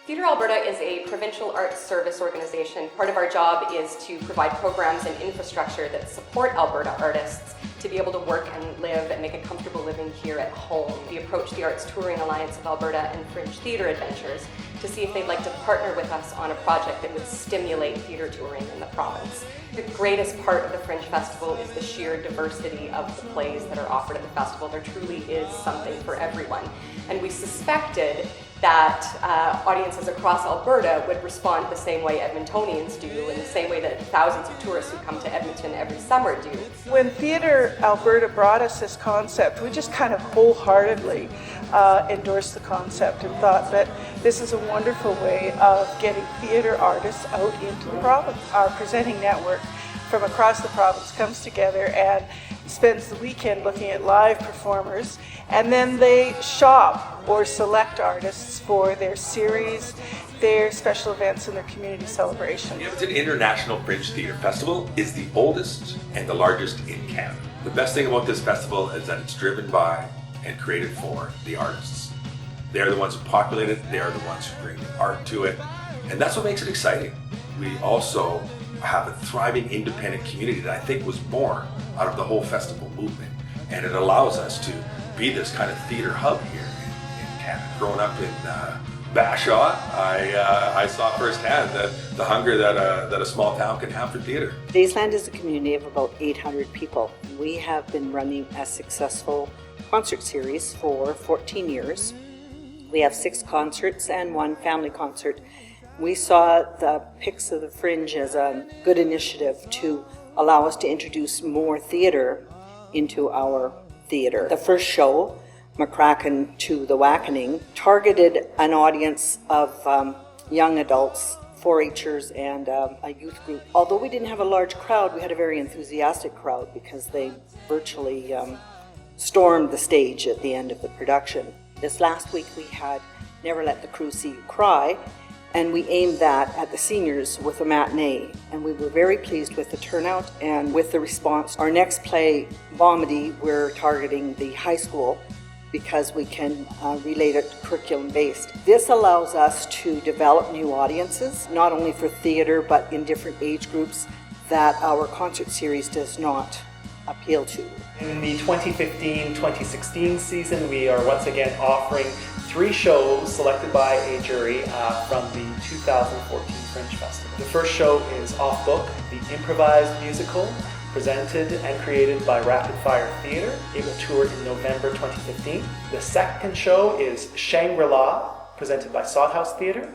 Theatre Alberta is a provincial arts service organization. Part of our job is to provide programs and infrastructure that support Alberta artists to be able to work and live and make a comfortable living here at home. We approached the Arts Touring Alliance of Alberta and Fringe Theatre Adventures to see if they'd like to partner with us on a project that would stimulate theatre touring in the province. The greatest part of the Fringe Festival is the sheer diversity of the plays that are offered at the festival. There truly is something for everyone. And we suspected that audiences across Alberta would respond the same way Edmontonians do, in the same way that thousands of tourists who come to Edmonton every summer do. When Theatre Alberta brought us this concept, we just kind of wholeheartedly endorsed the concept and thought that this is a wonderful way of getting theatre artists out into the province. Our presenting network from across the province comes together and spends the weekend looking at live performers, and then they shop or select artists for their series, their special events, and their community celebration. The Edmonton International Fringe Theatre Festival is the oldest and the largest in Canada. The best thing about this festival is that it's driven by and created for the artists. They're the ones who populate it, they're the ones who bring the art to it, and that's what makes it exciting. We also have a thriving independent community that I think was born out of the whole festival movement, and it allows us to be this kind of theatre hub here in Canada. Growing up in Bashaw, I saw firsthand the hunger that a small town can have for theatre. Daysland is a community of about 800 people. We have been running a successful concert series for 14 years. We have 6 concerts and 1 family concert. We saw the Picks of the Fringe as a good initiative to allow us to introduce more theatre into our theatre. The first show, McCracken to the Wackening, targeted an audience of young adults, 4-H'ers, and a youth group. Although we didn't have a large crowd, we had a very enthusiastic crowd because they virtually stormed the stage at the end of the production. This last week we had Never Let the Crew See You Cry, and we aimed that at the seniors with a matinee, and we were very pleased with the turnout and with the response. Our next play, Bomedy, we're targeting the high school because we can relate it curriculum-based. This allows us to develop new audiences, not only for theatre but in different age groups that our concert series does not appeal to. In the 2015-2016 season, we are once again offering 3 shows selected by a jury from the 2014 Fringe Festival. The first show is Off Book, the improvised musical presented and created by Rapid Fire Theatre. It will tour in November 2015. The second show is Shangri-La, presented by Sawthouse Theatre.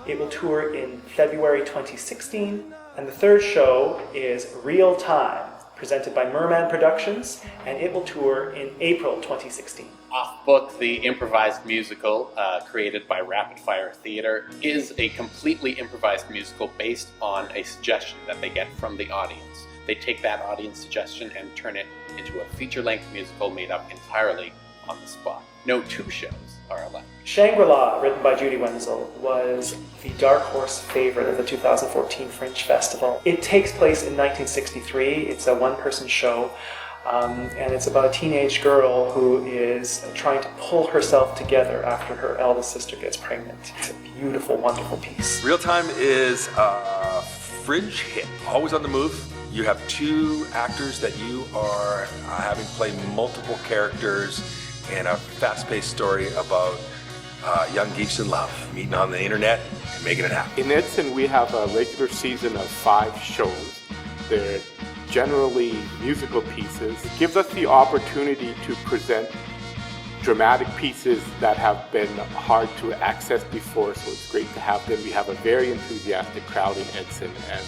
It will tour in February 2016. And the third show is Real Time, presented by Merman Productions, and it will tour in April 2016. Off Book, the improvised musical created by Rapid Fire Theatre, is a completely improvised musical based on a suggestion that they get from the audience. They take that audience suggestion and turn it into a feature-length musical made up entirely on the spot. No 2 shows are allowed. Shangri-La, written by Judy Wenzel, was the dark horse favorite of the 2014 Fringe Festival. It takes place in 1963. It's a one-person show, and it's about a teenage girl who is trying to pull herself together after her eldest sister gets pregnant. It's a beautiful, wonderful piece. Real Time is a Fringe hit, always on the move. You have 2 actors that you are having play multiple characters in a fast-paced story about young geeks in love, meeting on the internet and making it happen. In Edmonton, we have a regular season of 5 shows. They're generally musical pieces. It gives us the opportunity to present dramatic pieces that have been hard to access before, so it's great to have them. We have a very enthusiastic crowd in Edson, and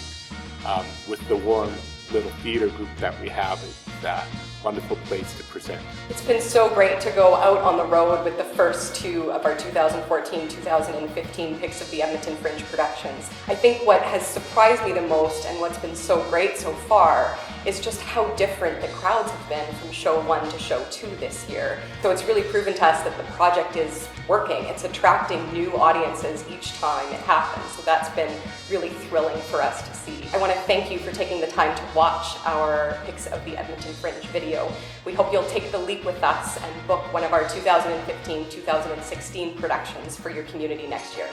with the warm little theatre group that we have, it's a wonderful place to present. It's been so great to go out on the road with the first 2 of our 2014-2015 Picks of the Edmonton Fringe productions. I think what has surprised me the most and what's been so great so far is just how different the crowds have been from show 1 to show 2 this year. So it's really proven to us that the project is working. It's attracting new audiences each time it happens. So that's been really thrilling for us to see. I want to thank you for taking the time to watch our Picks of the Edmonton Fringe video. We hope you'll take the leap with us and book one of our 2015-2016 productions for your community next year.